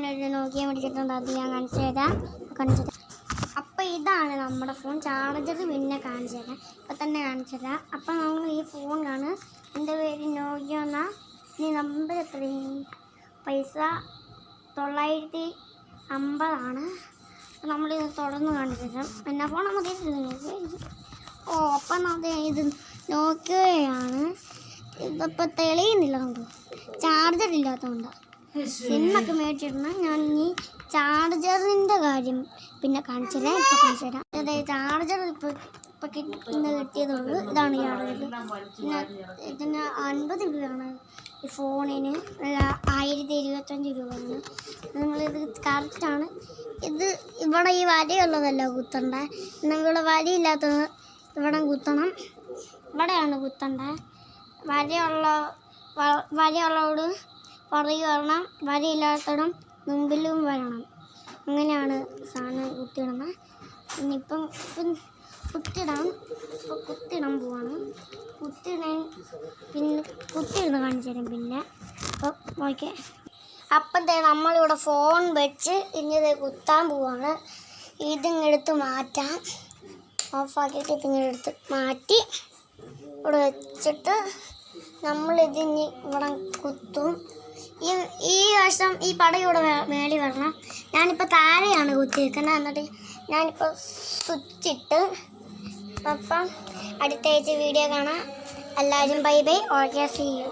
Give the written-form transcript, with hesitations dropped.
ഞാനൊരു നോക്കിയ മേടിച്ചിട്ടുണ്ട്. അത് ഞാൻ കാണിച്ചു തരാം. അപ്പോൾ ഇതാണ് നമ്മുടെ ഫോൺ. ചാർജർ പിന്നെ കാണിച്ചു തരാം. ഇപ്പം തന്നെ കാണിച്ചു തരാം. അപ്പം നമ്മൾ ഈ ഫോണിലാണ്. എൻ്റെ പേര് നോക്കിയ എന്നാൽ ഈ നമ്പർ എത്രയും പൈസ 950. നമ്മളിത് തുടർന്ന് കാണിച്ചു തരാം. എന്നാ ഫോൺ നമുക്ക് അപ്പം അത് ഇത് നോക്കുകയാണ്. ഇതിപ്പോൾ തെളിയുന്നില്ല, നമുക്ക് ചാർജർ ഇല്ലാത്തതുകൊണ്ട്. സിമ്മൊക്കെ മേടിച്ചിരുന്ന ഞാൻ ഈ ചാർജറിൻ്റെ കാര്യം പിന്നെ കാണിച്ചു തരാം. ഇപ്പോൾ കാണിച്ചു തരാം. അതായത് ചാർജർ ഇപ്പോൾ ഇന്ന് കിട്ടിയതുള്ളൂ. ഇതാണ് ചാർജർ. പിന്നെ ഇതിന് 50 രൂപയാണ് ഈ ഫോണിന്. 1025 രൂപയാണ്. നമ്മളിത് കറക്റ്റാണ്. ഇത് ഇവിടെ ഈ വരയുള്ളതല്ല കുത്തണ്ടേ. ഇവിടെ വരയില്ലാത്തത് ഇവിടെ കുത്തണം. ഇവിടെയാണ് കുത്തണ്ടേ. വരയുള്ളതോട് പുറകെ വരണം, വരയില്ലാത്തതും മുമ്പിലും വരണം. അങ്ങനെയാണ് സാധനം കുത്തിയിടുന്നത്. ഇനിയിപ്പം കുത്തിയിടാൻ പോവാണ്. കുത്തിയിടുന്ന കാണിച്ചു തരാം പിന്നെ. അപ്പം ഓക്കെ. അപ്പം നമ്മളിവിടെ ഫോൺ വെച്ച് ഇനി ഇത് കുത്താൻ പോവാണ്. ഇതിങ്ങെടുത്ത് മാറ്റാം. ഓഫാക്കിയിട്ട് ഇതിങ്ങെടുത്ത് മാറ്റി ഇവിടെ വെച്ചിട്ട് നമ്മളിതിന് ഇവിടെ കുത്തും. ഈ വശം ഈ പടയുടെ മേളി വരണം. ഞാനിപ്പോൾ താഴെയാണ് കുത്തിയിരിക്കുന്നത്. എന്നിട്ട് ഞാനിപ്പോൾ സ്വിച്ചിട്ട്. അപ്പം അടുത്ത ആഴ്ച വീഡിയോ കാണാം. എല്ലാവരും bye bye. Okay, see U.